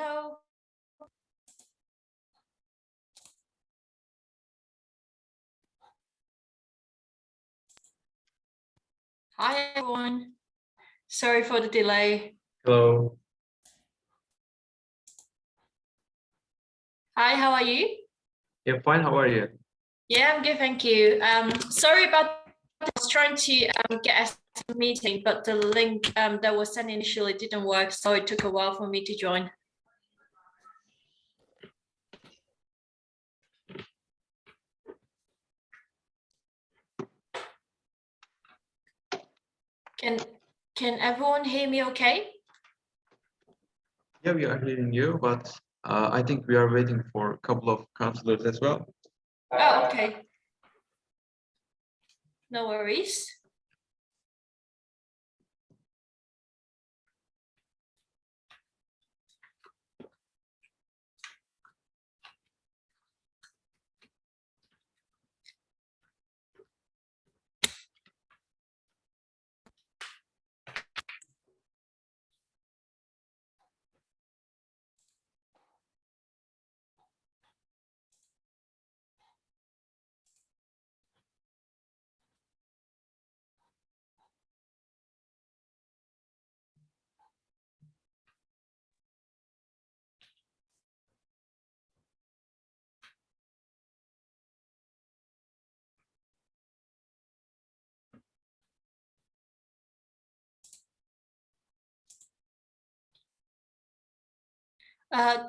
Hello. Hi, everyone. Sorry for the delay. Hello. Hi, how are you? Yeah, fine. How are you? Yeah, I'm good, thank you. Sorry about I was trying to get a meeting, but the link that was sent initially didn't work, so it took a while for me to join. Can everyone hear me okay? Yeah, we are hearing you, but I think we are waiting for a couple of counselors as well. Oh, okay. No worries.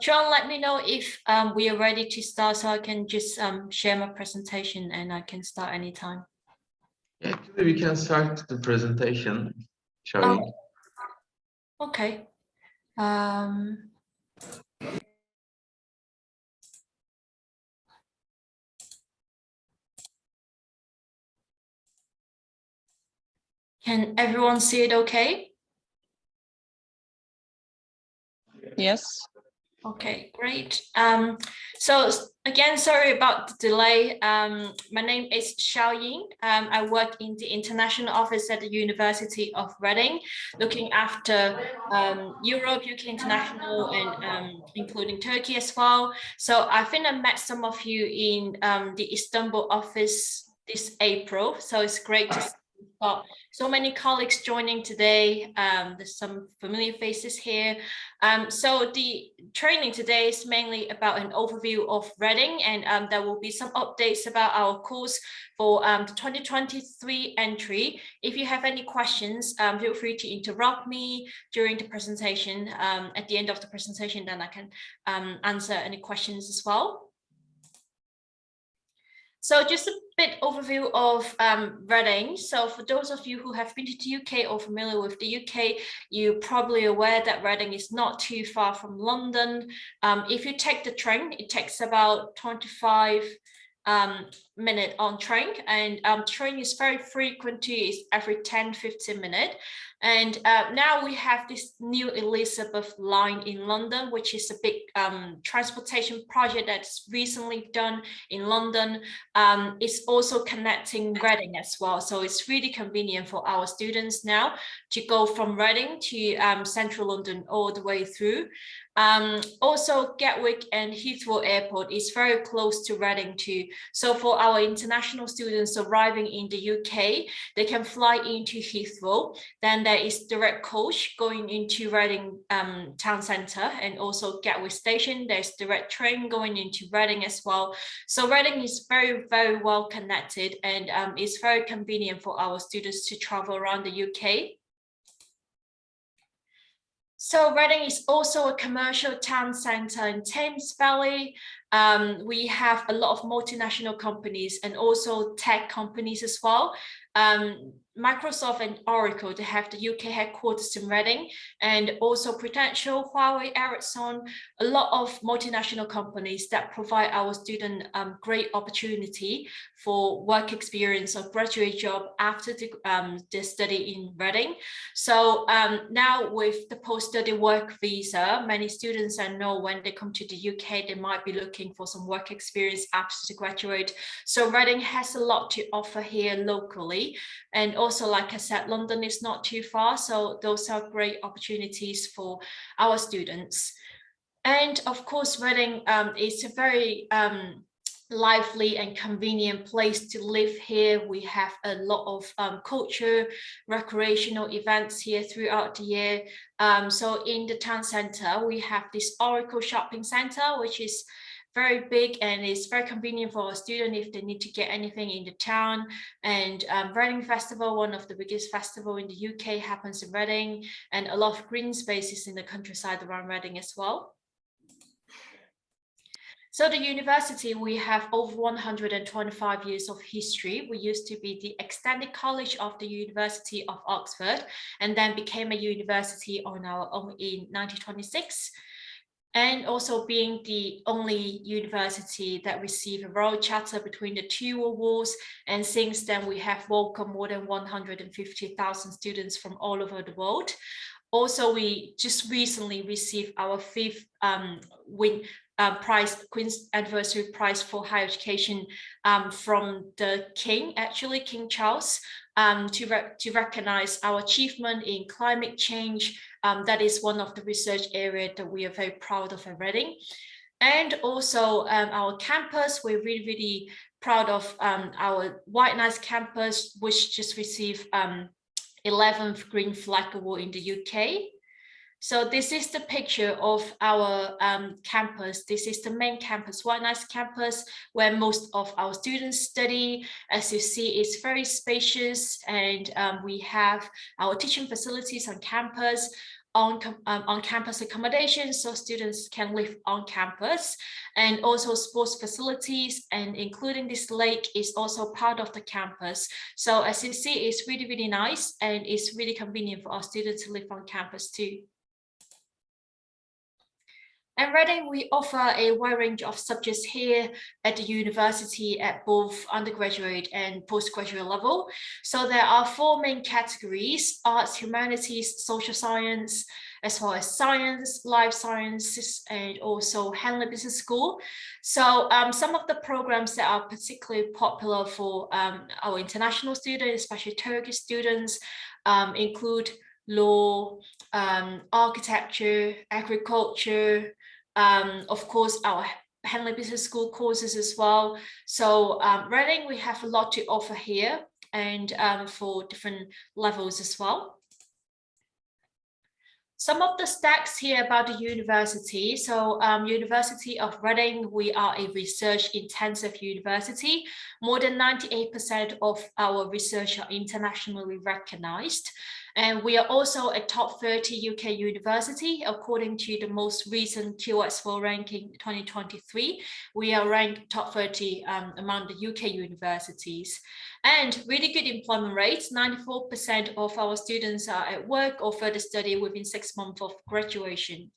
John, let me know if we are ready to start, so I can just share my presentation and I can start anytime. Yeah, actually, we can start the presentation, shall we? Okay. Can everyone see it okay? Yes. Okay, great. So again, sorry about the delay. My name is Xiaoying. I work in the international office at the University of Reading, looking after Europe, UK International, and including Turkey as well. So I think I met some of you in the Istanbul office this April. So it's great to see so many colleagues joining today. There's some familiar faces here. So the training today is mainly about an overview of Reading, and there will be some updates about our course for the 2023 entry. If you have any questions, feel free to interrupt me during the presentation. At the end of the presentation, then I can answer any questions as well. So just a bit overview of Reading. So for those of you who have been to the UK or familiar with the UK, you're probably aware that Reading is not too far from London. If you take the train, it takes about 25 minutes on train, and train is very frequent too. It's every 10-15 minutes. And now we have this new Elizabeth line in London, which is a big transportation project that's recently done in London. It's also connecting Reading as well. So it's really convenient for our students now to go from Reading to central London all the way through. Also, Gatwick and Heathrow Airport is very close to Reading too. So for our international students arriving in the UK, they can fly into Heathrow. Then there is direct coach going into Reading town centre, and also Gatwick station. There's direct train going into Reading as well. So Reading is very, very well connected, and it's very convenient for our students to travel around the UK. So Reading is also a commercial town centre in Thames Valley. We have a lot of multinational companies and also tech companies as well. Microsoft and Oracle, they have the UK headquarters in Reading, and also Prudential, Huawei, Ericsson, a lot of multinational companies that provide our student great opportunity for work experience or graduate job after the study in Reading. So now with the post-study work visa, many students I know when they come to the UK, they might be looking for some work experience after they graduate. So Reading has a lot to offer here locally. And also, like I said, London is not too far. So those are great opportunities for our students. And of course, Reading is a very lively and convenient place to live here. We have a lot of culture, recreational events here throughout the year. So in the town center, we have this Oracle shopping center, which is very big and it's very convenient for a student if they need to get anything in the town. And Reading Festival, one of the biggest festival in the UK, happens in Reading, and a lot of green spaces in the countryside around Reading as well. So the university, we have over 125 years of history. We used to be the extended college of the University of Oxford, and then became a university on our own in 1926. And also being the only university that received a royal charter between the two world wars. And since then, we have welcomed more than 150,000 students from all over the world. Also, we just recently received our 5th prize, Queen's Anniversary Prize for Higher Education from the King, actually King Charles, to recognize our achievement in climate change. That is one of the research areas that we are very proud of at Reading. And also our campus, we're really, really proud of our White Nice campus, which just received 11th Green Flag Award in the UK. So this is the picture of our campus. This is the main campus, White Nice campus, where most of our students study. As you see, it's very spacious, and we have our teaching facilities on campus, on campus accommodation, so students can live on campus, and also sports facilities, and including this lake is also part of the campus. So as you see, it's really, really nice, and it's really convenient for our students to live on campus too. At Reading, we offer a wide range of subjects here at the university at both undergraduate and postgraduate level. So there are 4 main categories: arts, humanities, social science, as well as science, life sciences, and also Henley Business School. So some of the programs that are particularly popular for our international students, especially Turkish students, include law, architecture, agriculture, of course, our Henley Business School courses as well. So Reading, we have a lot to offer here, and for different levels as well. Some of the stats here about the university. So University of Reading, we are a research intensive university. More than 98% of our research are internationally recognized. And we are also a top 30 UK university, according to the most recent QS World Ranking 2023. We are ranked top 30 among the UK universities. And really good employment rates. 94% of our students are at work or further study within 6 months of graduation.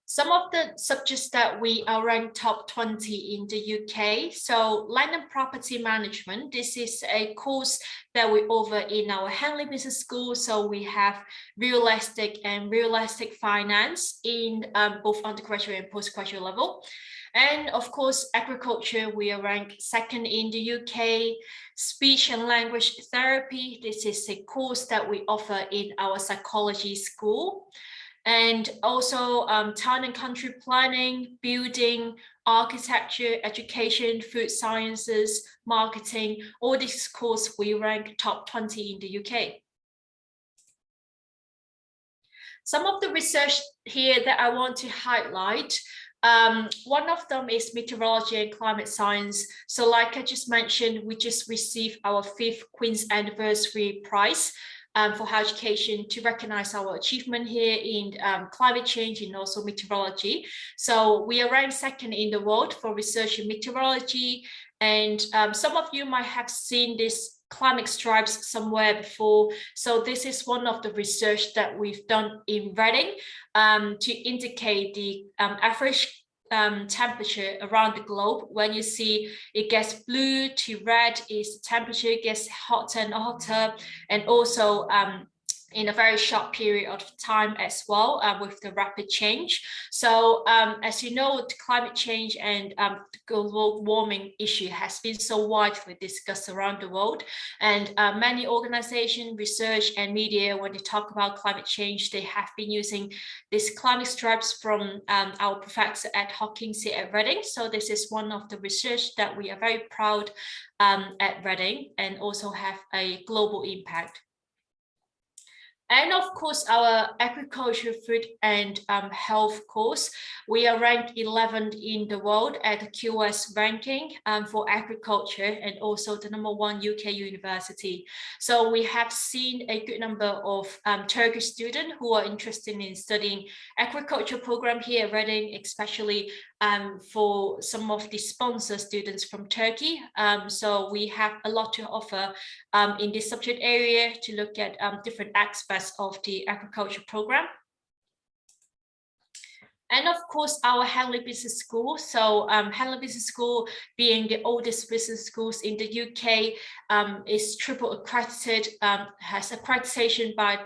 Some of the subjects that we are ranked top 20 in the UK. So land and property management. This is a course that we offer in our Henley Business School. So we have real estate and real estate finance in both undergraduate and postgraduate level. And of course, agriculture, we are ranked 2nd in the UK. Speech and language therapy. This is a course that we offer in our psychology school. And also town and country planning, building, architecture, education, food sciences, marketing, all these courses we rank top 20 in the UK. Some of the research here that I want to highlight, one of them is meteorology and climate science. So like I just mentioned, we just received our 5th Queen's Anniversary Prize for higher education to recognize our achievement here in climate change and also meteorology. So we are ranked 2nd in the world for research in meteorology. And some of you might have seen this climate stripes somewhere before. So this is one of the research that we've done in Reading to indicate the average temperature around the globe. When you see it gets blue to red, is temperature gets hotter and hotter, and also in a very short period of time as well, with the rapid change. So as you know, the climate change and the global warming issue has been so widely discussed around the world. And many organizations, research and media, when they talk about climate change, they have been using these climate stripes from our professor at Hawkins at Reading. So this is one of the research that we are very proud at Reading, and also have a global impact. And of course, our agriculture, food and health course, we are ranked 11th in the world at the QS ranking for agriculture, and also the #1 UK university. So we have seen a good number of Turkish students who are interested in studying agriculture program here at Reading, especially for some of the sponsor students from Turkey. So we have a lot to offer in this subject area to look at different aspects of the agriculture program. And of course, our Henley Business School. So Henley Business School, being the oldest business schools in the UK, is triple accredited, has accreditation by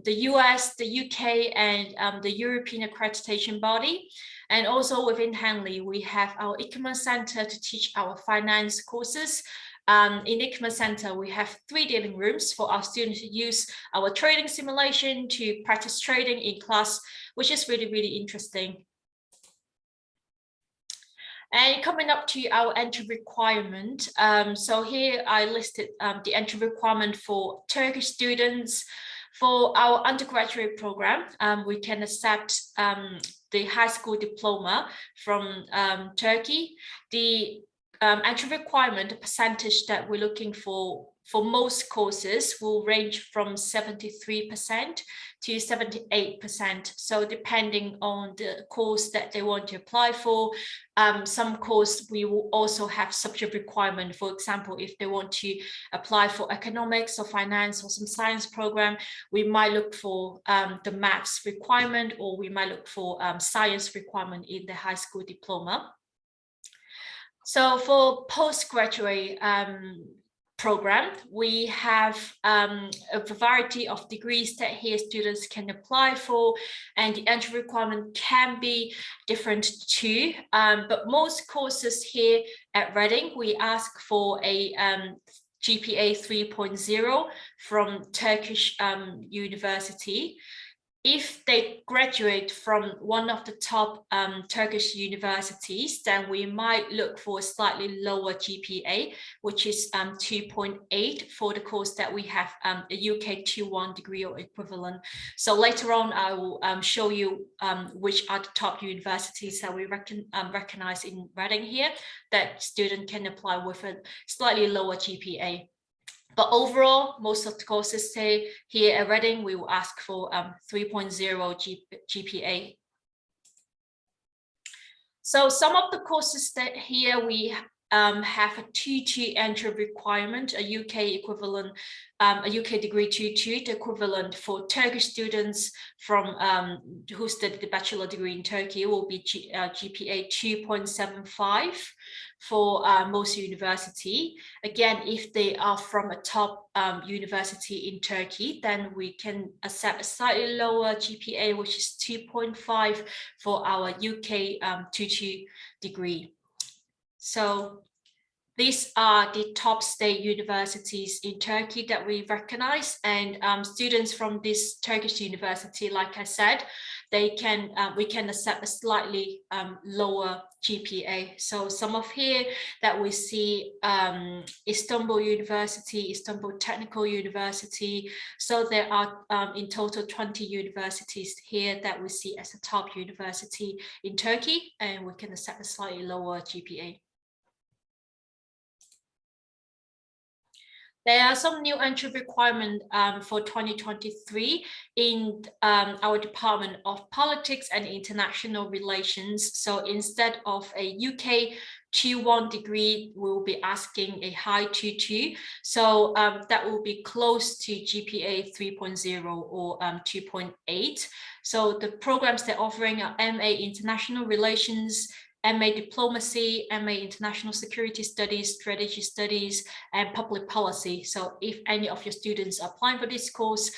the US, the UK, and the European accreditation body. And also within Henley, we have our economy center to teach our finance courses. In the Equipment Center, we have 3 dealing rooms for our students to use our trading simulation to practice trading in class, which is really, really interesting. And coming up to our entry requirement. So here I listed the entry requirement for Turkish students. For our undergraduate program, we can accept the high school diploma from Turkey. The entry requirement, the percentage that we're looking for most courses will range from 73% to 78%. So depending on the course that they want to apply for, some course we will also have subject requirement. For example, if they want to apply for economics or finance or some science program, we might look for the maths requirement, or we might look for science requirement in the high school diploma. So for postgraduate program, we have a variety of degrees that here students can apply for, and the entry requirement can be different too. But most courses here at Reading, we ask for a GPA 3.0 from Turkish university. If they graduate from one of the top Turkish universities, then we might look for a slightly lower GPA, which is 2.8 for the course that we have a UK 2-1 degree or equivalent. So later on, I will show you which are the top universities that we recognize in Reading here, that student can apply with a slightly lower GPA. But overall, most of the courses say here at Reading, we will ask for 3.0 GPA. So some of the courses that here we have a 2-2 entry requirement, a UK equivalent, a UK degree 2-2, the equivalent for Turkish students from who studied the bachelor degree in Turkey will be GPA 2.75 for most university. Again, if they are from a top university in Turkey, then we can accept a slightly lower GPA, which is 2.5 for our UK 2-2 degree. So these are the top state universities in Turkey that we recognize, and students from this Turkish university, like I said, they can we can accept a slightly lower GPA. So some of here that we see Istanbul University, Istanbul Technical University. So there are in total 20 universities here that we see as a top university in Turkey, and we can accept a slightly lower GPA. There are some new entry requirements for 2023 in our Department of Politics and International Relations. So instead of a UK 2-1 degree, we'll be asking a high 2-2. So that will be close to GPA 3.0 or 2.8. So the programs they're offering are MA International Relations, MA Diplomacy, MA International Security Studies, Strategy Studies, and Public Policy. So if any of your students are applying for this course,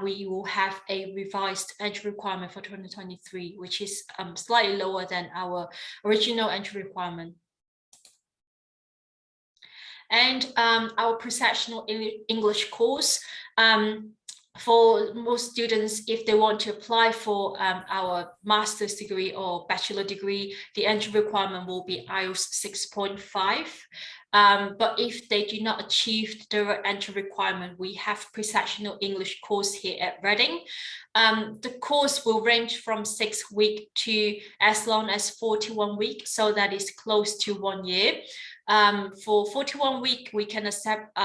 we will have a revised entry requirement for 2023, which is slightly lower than our original entry requirement. And our Processional English course, for most students, if they want to apply for our master's degree or bachelor degree, the entry requirement will be IELTS 6.5. But if they do not achieve the entry requirement, we have Processional English course here at Reading. The course will range from 6 weeks to as long as 41 weeks, so that is close to 1 year. For 41 weeks, we can accept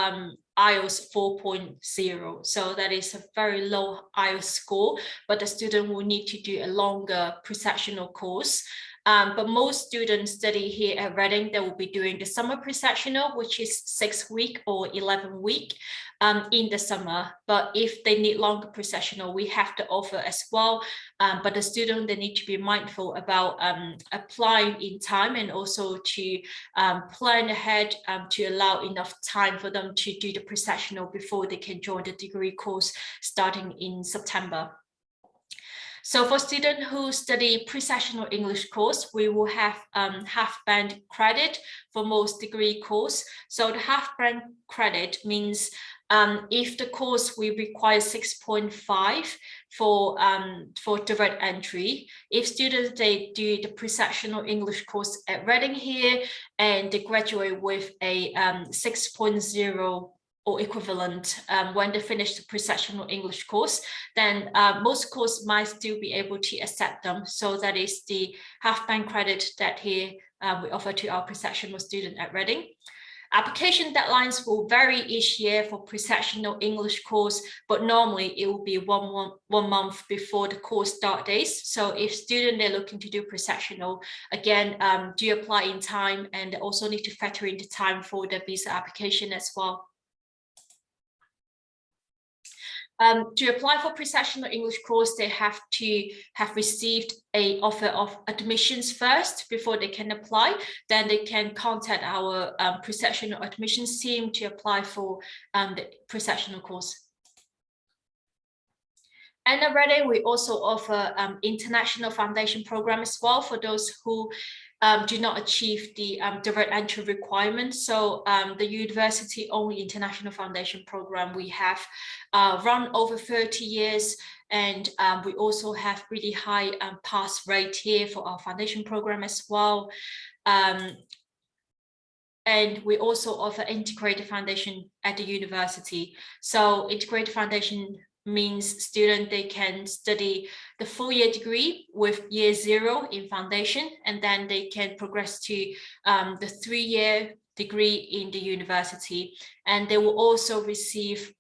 IELTS 4.0, so that is a very low IELTS score, but the student will need to do a longer Processional course. But most students study here at Reading, they will be doing the summer Processional, which is 6 weeks or 11 weeks in the summer. But if they need longer Processional, we have to offer as well. But the student, they need to be mindful about applying in time, and also to plan ahead to allow enough time for them to do the Processional before they can join the degree course starting in September. So for students who study Processional English course, we will have half band credit for most degree course. So the half band credit means if the course we require 6.5 for direct entry, if students they do the Processional English course at Reading here and they graduate with a 6.0 or equivalent when they finish the Processional English course, then most courses might still be able to accept them. So that is the half band credit that here we offer to our Processional student at Reading. Application deadlines will vary each year for Processional English course, but normally it will be one month before the course start days. So if student they're looking to do Processional, again, do apply in time, and also need to factor in the time for the visa application as well. To apply for Processional English course, they have to have received an offer of admissions first before they can apply. Then they can contact our Processional admissions team to apply for the Processional course. And at Reading, we also offer international foundation program as well for those who do not achieve the direct entry requirement. So the university only international foundation program we have run over 30 years, and we also have really high pass rate here for our foundation program as well. And we also offer integrated foundation at the university. So integrated foundation means student they can study the full year degree with year 0 in foundation, and then they can progress to the 3-year degree in the university, and they will also receive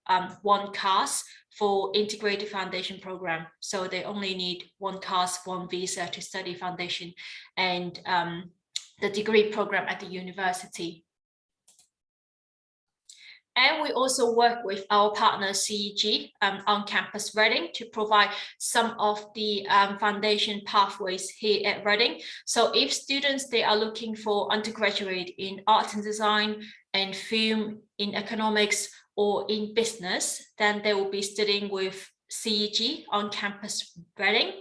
1 CAS for integrated foundation program. So they only need 1 CAS, 1 visa to study foundation and the degree program at the university. And we also work with our partner CEG on campus Reading to provide some of the foundation pathways here at Reading. So if students, they are looking for undergraduate in art and design and film, in economics or in business, then they will be studying with CEG on campus Reading.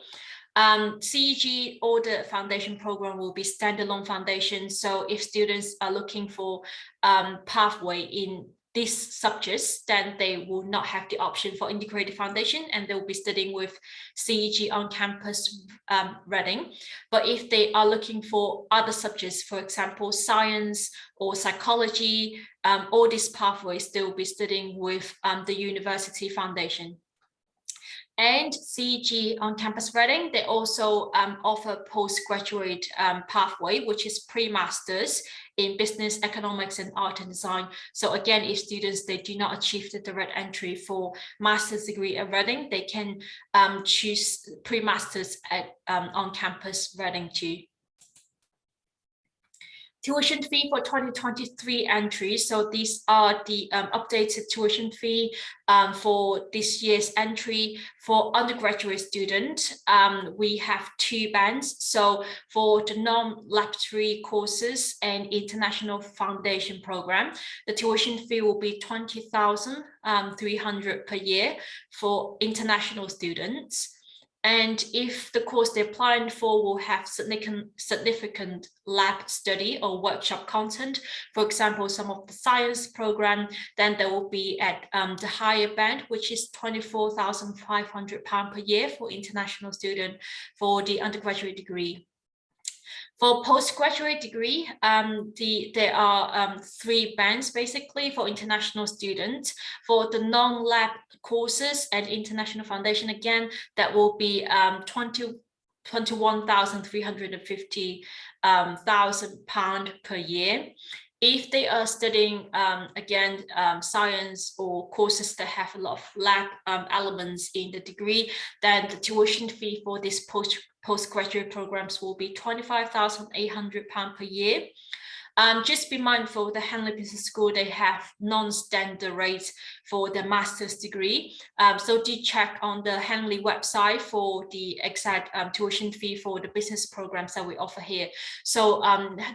CEG or the foundation program will be standalone foundation. So if students are looking for pathway in these subjects, then they will not have the option for integrated foundation, and they will be studying with CEG on campus Reading. But if they are looking for other subjects, for example, science or psychology, all these pathways, they will be studying with the university foundation. And CEG on campus Reading, they also offer postgraduate pathway, which is pre-masters in business, economics, and art and design. So again, if students, they do not achieve the direct entry for master's degree at Reading, they can choose pre-masters at on campus Reading too. Tuition fee for 2023 entries. So these are the updated tuition fee for this year's entry. For undergraduate student, we have 2 bands. So for the non-laboratory courses and international foundation program, the tuition fee will be 20,300 per year for international students. And if the course they're applying for will have significant lab study or workshop content, for example, some of the science program, then they will be at the higher band, which is £24,500 per year for international student for the undergraduate degree. For postgraduate degree, there are 3 bands basically for international students. For the non-lab courses and international foundation, again, that will be £21,350 £1,000 per year. If they are studying, again, science or courses that have a lot of lab elements in the degree, then the tuition fee for this postgraduate programs will be £25,800 per year. Just be mindful, the Henley Business School, they have non-standard rates for the master's degree. So do check on the Henley website for the exact tuition fee for the business programs that we offer here. So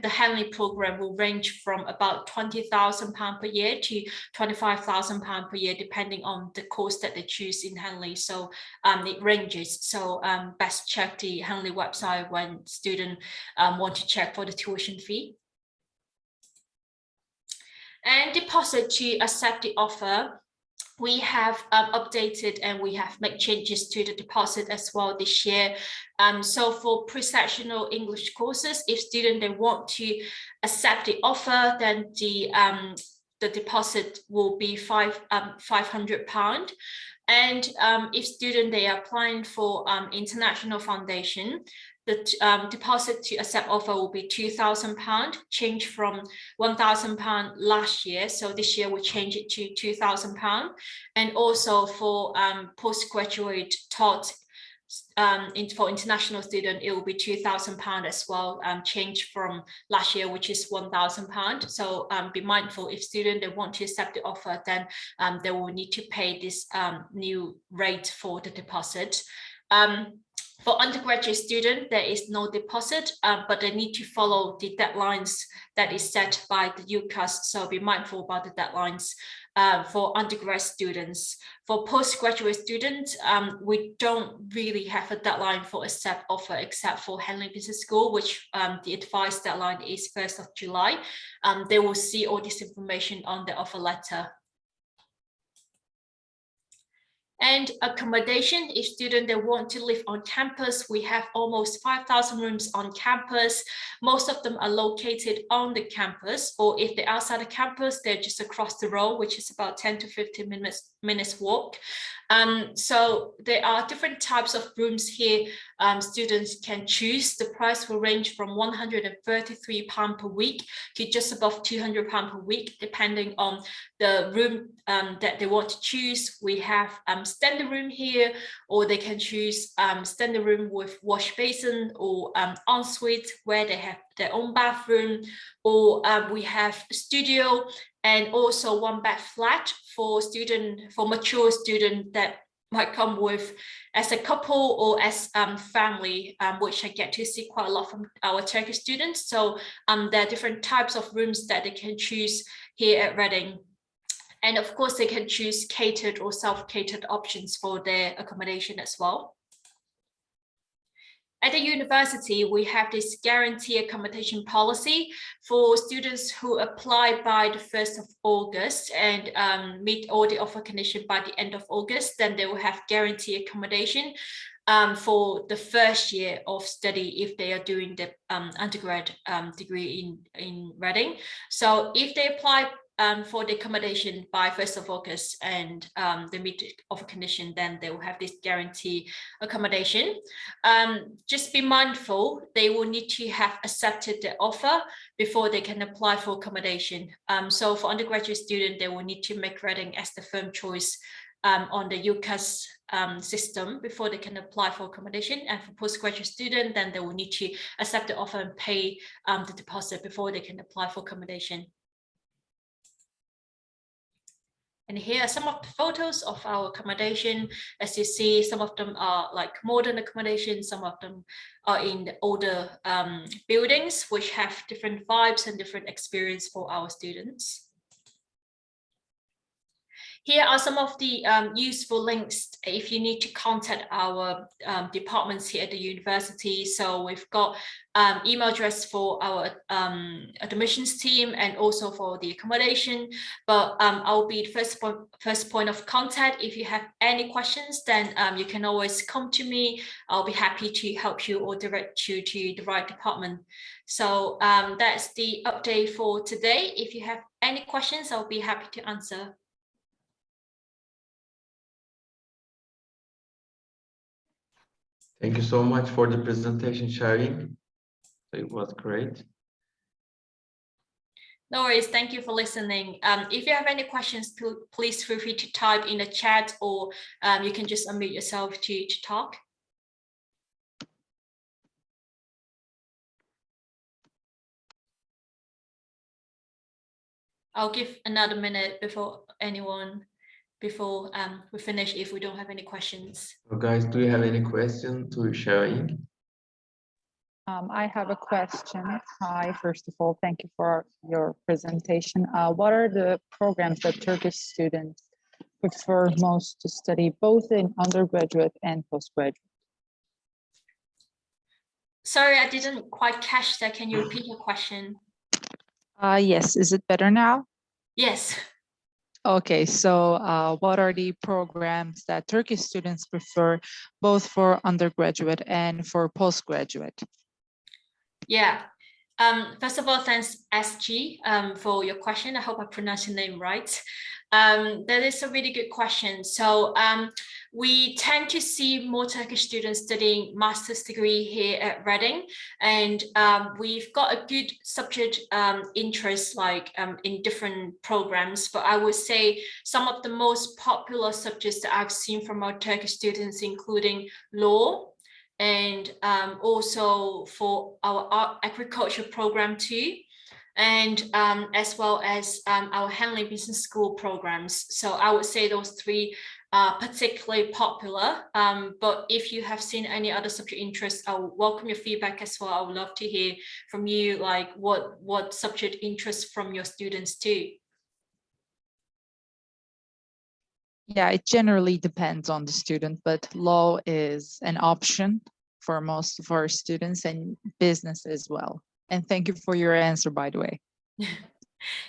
the Henley program will range from about £20,000 per year to £25,000 per year, depending on the course that they choose in Henley. So it ranges. So best check the Henley website when students want to check for the tuition fee. And deposit to accept the offer, we have updated and we have made changes to the deposit as well this year. So for Processional English courses, if students they want to accept the offer, then the deposit will be £500. And if student they are applying for international foundation, the deposit to accept offer will be £2,000, changed from £1,000 last year. So this year we change it to £2,000. And also for postgraduate taught for international student, it will be £2,000 as well, changed from last year, which is £1,000. So be mindful, if students they want to accept the offer, then they will need to pay this new rate for the deposit. For undergraduate students, there is no deposit, but they need to follow the deadlines that is set by the UCAS. So be mindful about the deadlines for undergrad students. For postgraduate students, we don't really have a deadline for accept offer except for Henley Business School, which the advice deadline is 1st of July. They will see all this information on the offer letter. And accommodation, if students they want to live on campus, we have almost 5,000 rooms on campus. Most of them are located on the campus, or if they're outside the campus, they're just across the road, which is about 10 to 15 minutes walk. So there are different types of rooms here. Students can choose. The price will range from £133 per week to just above £200 per week, depending on the room that they want to choose. We have standard room here, or they can choose standard room with wash basin, or ensuite where they have their own bathroom, or we have studio, and also 1-bed flat for mature student that might come with as a couple or as family, which I get to see quite a lot from our Turkish students. So there are different types of rooms that they can choose here at Reading. And of course, they can choose catered or self-catered options for their accommodation as well. At the university, we have this guarantee accommodation policy for students who apply by the 1st of August and meet all the offer conditions by the end of August. Then they will have guarantee accommodation for the first year of study if they are doing the undergrad degree in Reading. So if they apply for the accommodation by 1st of August and they meet the offer condition, then they will have this guarantee accommodation. Just be mindful, they will need to have accepted the offer before they can apply for accommodation. So for undergraduate students, they will need to make Reading as the firm choice on the UCAS system before they can apply for accommodation. And for postgraduate student, then they will need to accept the offer and pay the deposit before they can apply for accommodation. And here are some of the photos of our accommodation. As you see, some of them are like modern accommodation, some of them are in the older buildings, which have different vibes and different experience for our students. Here are some of the useful links if you need to contact our departments here at the university. So we've got email address for our admissions team and also for the accommodation. But I'll be the first point of contact. If you have any questions, then you can always come to me. I'll be happy to help you or direct you to the right department. So that's the update for today. If you have any questions, I'll be happy to answer. Thank you so much for the presentation sharing. It was great. No worries. Thank you for listening. If you have any questions, please feel free to type in the chat, or you can just unmute yourself to talk. I'll give another minute before we finish if we don't have any questions. So guys, do you have any question to sharing? I have a question. Hi, first of all, thank you for your presentation. What are the programs that Turkish students prefer most to study, both in undergraduate and postgraduate? Sorry, I didn't quite catch that. Can you repeat your question? Yes, is it better now? Yes. Okay, so what are the programs that Turkish students prefer, both for undergraduate and for postgraduate? Yeah. First of all, thanks, SG, for your question. I hope I pronounced your name right. That is a really good question. So we tend to see more Turkish students studying master's degree here at Reading, and we've got a good subject interest like in different programs, but I would say some of the most popular subjects that I've seen from our Turkish students, including law, and also for our agriculture program too, and as well as our handling business school programs. So I would say those three are particularly popular, but if you have seen any other subject interests, I will welcome your feedback as well. I would love to hear from you, like what subject interests from your students too. Yeah, it generally depends on the student, but law is an option for most of our students, and business as well. And thank you for your answer, by the way.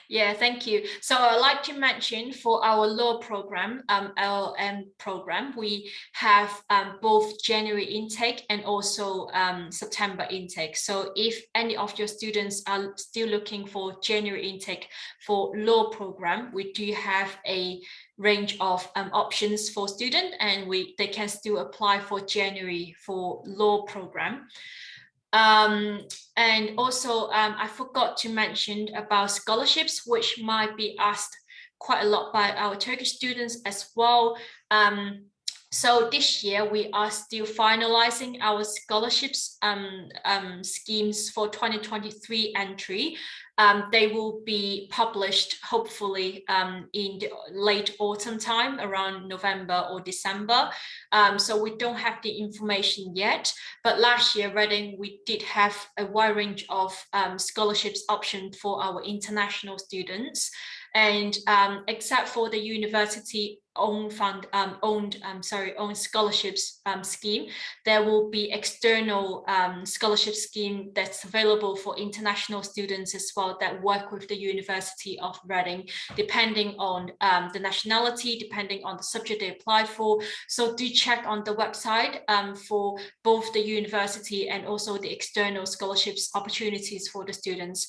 Yeah, thank you. So I'd like to mention for our law program, LLM program, we have both January intake and also September intake. So if any of your students are still looking for January intake for law program, we do have a range of options for students, and they can still apply for January for law program. And also I forgot to mention about scholarships, which might be asked quite a lot by our Turkish students as well. So this year we are still finalizing our scholarships schemes for 2023 entry. They will be published hopefully in the late autumn time, around November or December. So we don't have the information yet, but last year Reading, we did have a wide range of scholarships option for our international students. And except for the university own scholarships scheme, there will be external scholarship scheme that's available for international students as well that work with the University of Reading, depending on the nationality, depending on the subject they applied for. So do check on the website for both the university and also the external scholarships opportunities for the students.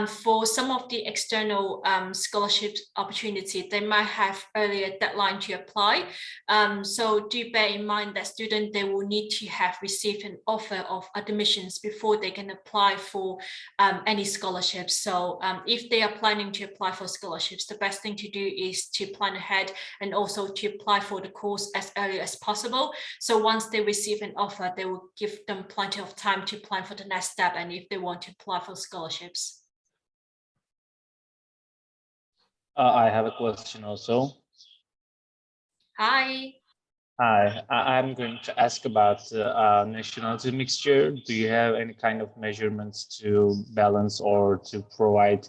for some of the external scholarship opportunities, they might have earlier deadline to apply. So do bear in mind that students, they will need to have received an offer of admissions before they can apply for any scholarships. So if they are planning to apply for scholarships, the best thing to do is to plan ahead and also to apply for the course as early as possible. So once they receive an offer, they will give them plenty of time to plan for the next step and if they want to apply for scholarships. I have a question also. Hi. Hi, I'm going to ask about nationality mixture. Do you have any kind of measurements to balance or to provide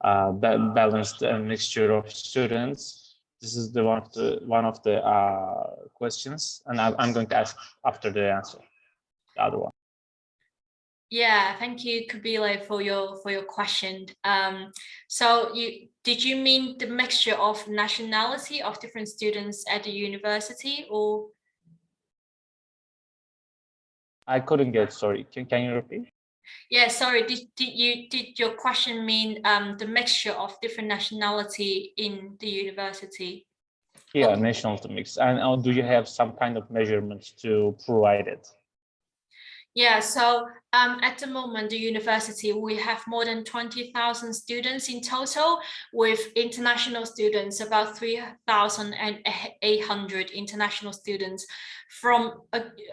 balanced mixture of students? This is the one of the questions, and I'm going to ask after the answer, the other one. Yeah, thank you, Kabile, for your question. So did you mean the mixture of nationality of different students at the university, or? I couldn't get, sorry. Can you repeat? Yeah, sorry. Did your question mean the mixture of different nationality in the university? Yeah, Okay. nationality mix. And do you have some kind of measurements to provide it? Yeah, so at the moment, the university, we have more than 20,000 students in total, with international students, about 3,800 international students from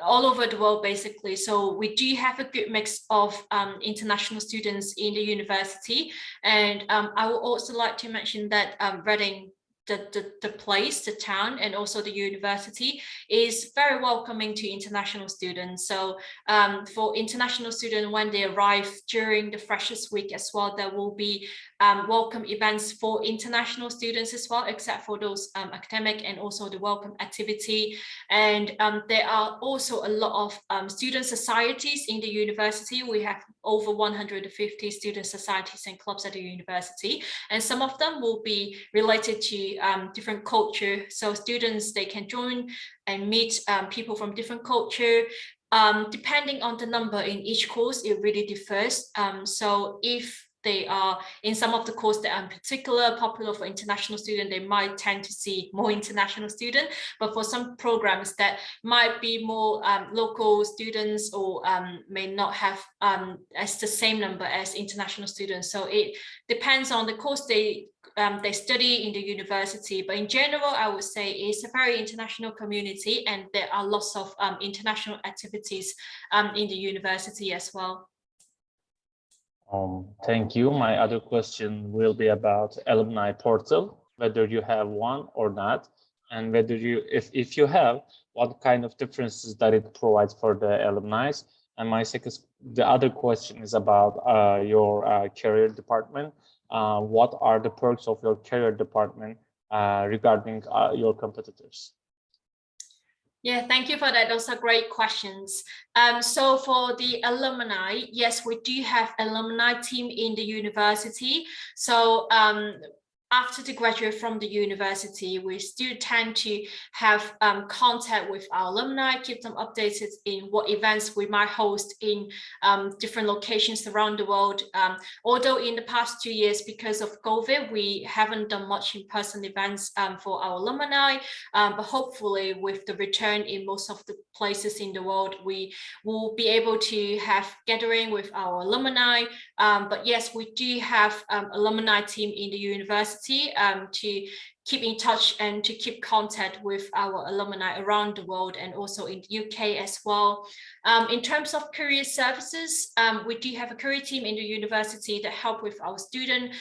all over the world, basically. So we do have a good mix of international students in the university. And I would also like to mention that Reading, the place, the town, and also the university is very welcoming to international students. So for international students, when they arrive during the Freshers Week as well, there will be welcome events for international students as well, except for those academic and also the welcome activity. And there are also a lot of student societies in the university. We have over 150 student societies and clubs at the university, and some of them will be related to different culture. So students, they can join and meet people from different culture. Depending on the number in each course, it really differs. So if they are in some of the courses that are in particular popular for international students, they might tend to see more international students. But for some programs that might be more local students or may not have as the same number as international students. So it depends on the course they study in the university. But in general, I would say it's a very international community, and there are lots of international activities in the university as well. Thank you. My other question will be about alumni portal, whether you have one or not, and whether you, if you have, what kind of differences that it provides for the alumni. And the other question is about your career department. What are the perks of your career department regarding your competitors? Yeah, thank you for that. Those are great questions. So for the alumni, yes, we do have alumni team in the university. So after they graduate from the university, we still tend to have contact with our alumni, keep them updated in what events we might host in different locations around the world. Although in the past 2 years, because of COVID, we haven't done much in-person events for our alumni, but hopefully with the return in most of the places in the world, we will be able to have gathering with our alumni. But yes, we do have alumni team in the university to keep in touch and to keep contact with our alumni around the world and also in the UK as well. In terms of career services, we do have a career team in the university that help with our students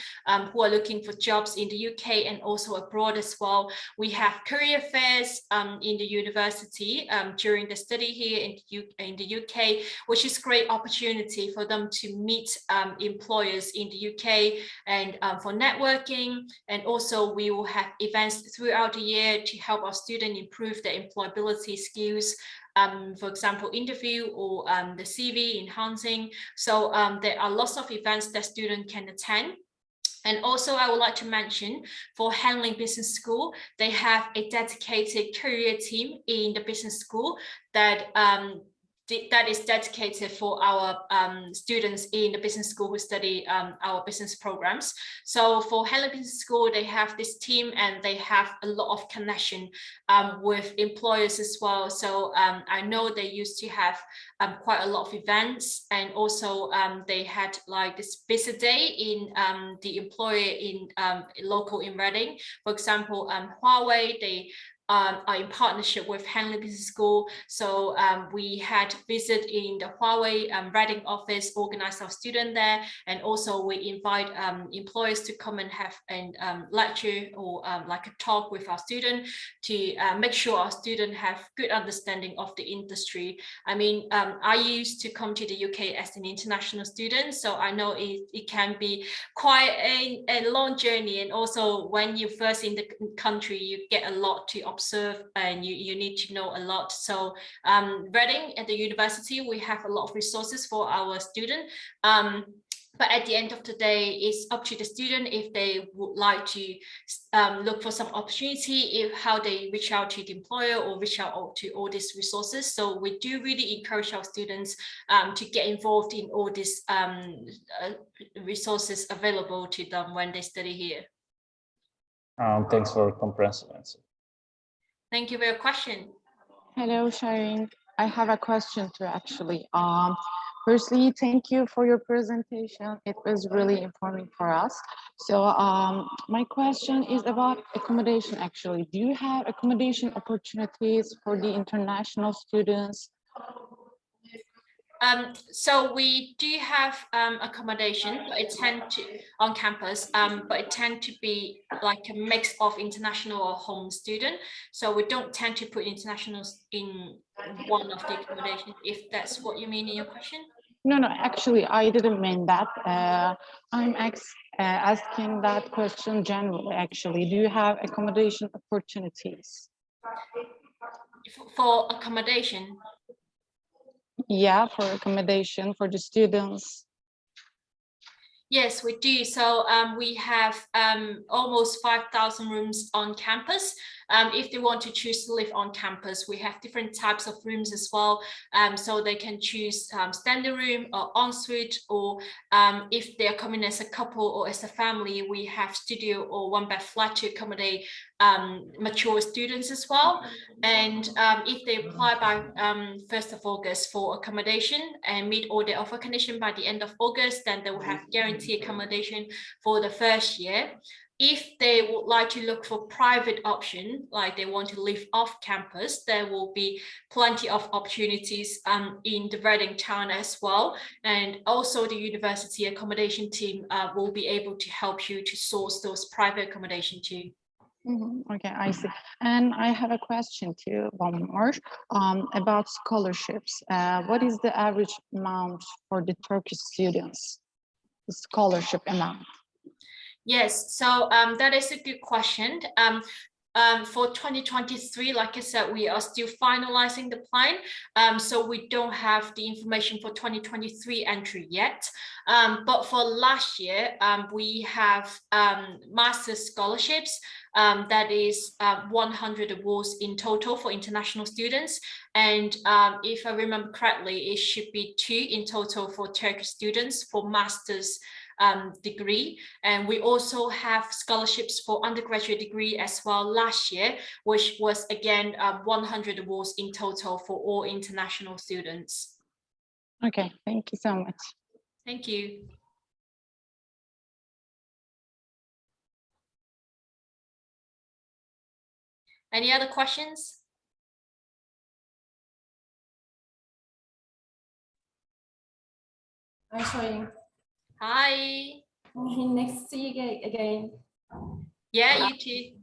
who are looking for jobs in the UK and also abroad as well. We have career fairs in the university during the study here in the UK, which is a great opportunity for them to meet employers in the UK and for networking. And also we will have events throughout the year to help our students improve their employability skills. For example, interview or the CV enhancing. So there are lots of events that students can attend. And also I would like to mention for handling business school, they have a dedicated career team in the business school that that is dedicated for our students in the business school who study our business programs. So for Henley Business School, they have this team and they have a lot of connection with employers as well. So I know they used to have quite a lot of events, and also they had like this visit day in the employer in local in Reading. For example, Huawei, they are in partnership with Henley Business School. So we had visit in the Huawei Reading office, organize our student there, and also we invite employers to come and have a lecture or like a talk with our student to make sure our student have good understanding of the industry. I mean, I used to come to the UK as an international student, so I know it can be quite a long journey, and also when you first in the country, you get a lot to observe and you need to know a lot. So Reading at the university, we have a lot of resources for our student. But at the end of the day, it's up to the student if they would like to look for some opportunity, how they reach out to the employer or reach out to all these resources. So we do really encourage our students to get involved in all these resources available to them when they study here. Thanks for a comprehensive answer. Thank you for your question. Hello, Shireen. I have a question too, actually. Firstly, thank you for your presentation. It was really informative for us. So my question is about accommodation, actually. Do you have accommodation opportunities for the international students? So we do have accommodation, but it tend to on campus, but it tend to be like a mix of international or home student. So we don't tend to put internationals in one of the accommodation, if that's what you mean in your question. No, actually, I didn't mean that. I'm asking that question generally, actually. Do you have accommodation opportunities? For accommodation? Yeah, for accommodation for the students. Yes, we do. So we have almost 5,000 rooms on campus. If they want to choose to live on campus, we have different types of rooms as well. So they can choose standard room or ensuite, or if they are coming as a couple or as a family, we have studio or one bed flat to accommodate mature students as well. And if they apply by 1st of August for accommodation and meet all the offer condition by the end of August, then they will have guaranteed accommodation for the first year. If they would like to look for private option, like they want to live off campus, there will be plenty of opportunities in the Reading town as well. And also the university accommodation team will be able to help you to source those private accommodation too. Okay, I see. And I have a question too, one more, about scholarships. What is the average amount for the Turkish students, the scholarship amount? Yes, so that is a good question. For 2023, like I said, we are still finalizing the plan. So we don't have the information for 2023 entry yet. But for last year, we have master's scholarships. That is 100 awards in total for international students. And if I remember correctly, it should be 2 in total for Turkish students for master's degree. And we also have scholarships for undergraduate degree as well last year, which was again 100 awards in total for all international students. Okay, thank you so much. Thank you. Any other questions? Hi, Shireen. Hi. Nice to see you again. Yeah, you too.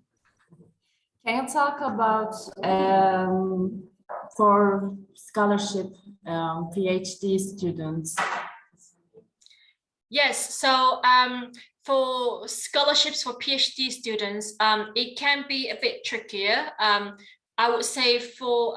Can you talk about for scholarship PhD students? Yes, so for scholarships for PhD students, it can be a bit trickier. I would say for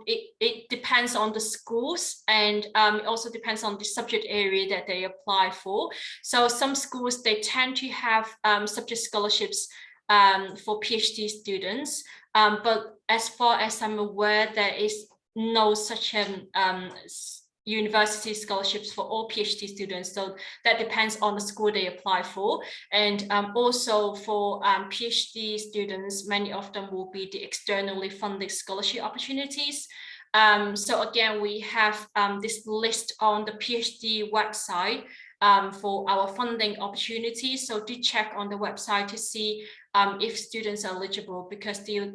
it depends on the schools, and it also depends on the subject area that they apply for. So some schools, they tend to have subject scholarships for PhD students, but as far as I'm aware, there is no such university scholarships for all PhD students, so that depends on the school they apply for. And also for PhD students, many of them will be the externally funded scholarship opportunities. So again, we have this list on the PhD website for our funding opportunities. So do check on the website to see if students are eligible, because the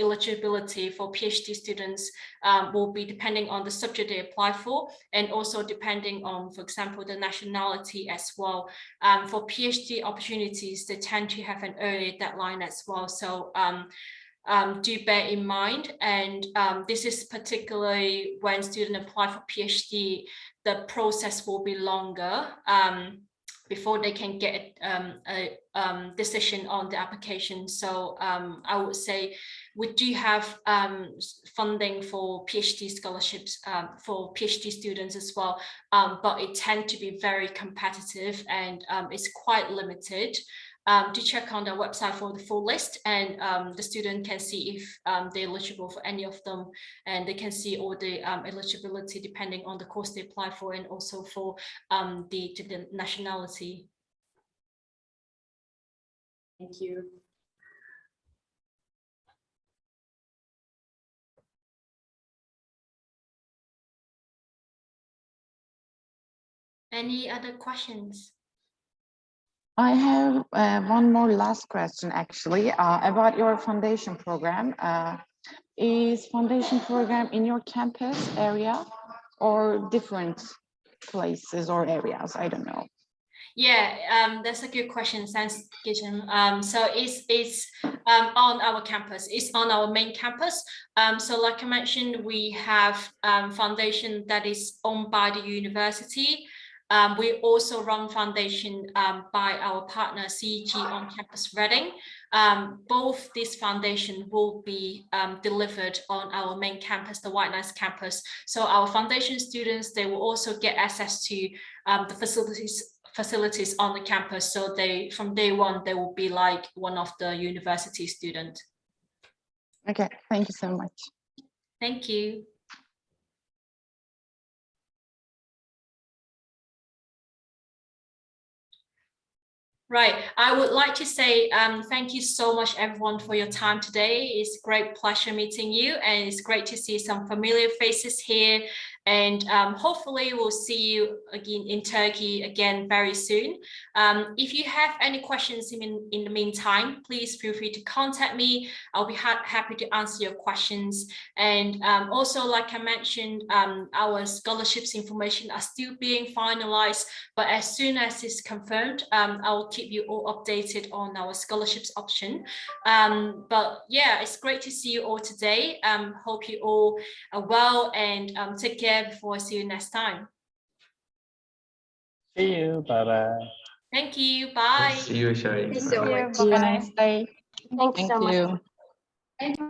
eligibility for PhD students will be depending on the subject they apply for, and also depending on, for example, the nationality as well. For PhD opportunities, they tend to have an early deadline as well. So do bear in mind. And this is particularly when students apply for PhD, the process will be longer before they can get a decision on the application. So I would say we do have funding for PhD scholarships for PhD students as well, but it tends to be very competitive and it's quite limited. To check on the website for the full list, and the student can see if they're eligible for any of them, and they can see all the eligibility depending on the course they apply for, and also for the nationality. Thank you. Any other questions? I have one more last question, actually, about your foundation program. Is foundation program in your campus area or different places or areas? I don't know. Yeah, that's a good question. Thanks, Yagizhan. So it's on our campus. It's on our main campus. So like I mentioned, we have foundation that is owned by the university. We also run foundation by our partner CEG on campus Reading. Both these foundation will be delivered on our main campus, the White Nice campus. So our foundation students, they will also get access to the facilities on the campus. So they, from day one, they will be like one of the university students. Okay, thank you so much. Thank you. Right, I would like to say thank you so much everyone for your time today. It's a great pleasure meeting you, and it's great to see some familiar faces here, and hopefully we'll see you again in Turkey again very soon. If you have any questions in the meantime, please feel free to contact me. I'll be happy to answer your questions. And also, like I mentioned, our scholarships information are still being finalized, but as soon as it's confirmed, I'll keep you all updated on our scholarships option. But yeah, it's great to see you all today. Hope you all are well, and take care before I see you next time. See you. Bye bye. Thank you. Bye. See you, Shari. Have a nice day. Thank you.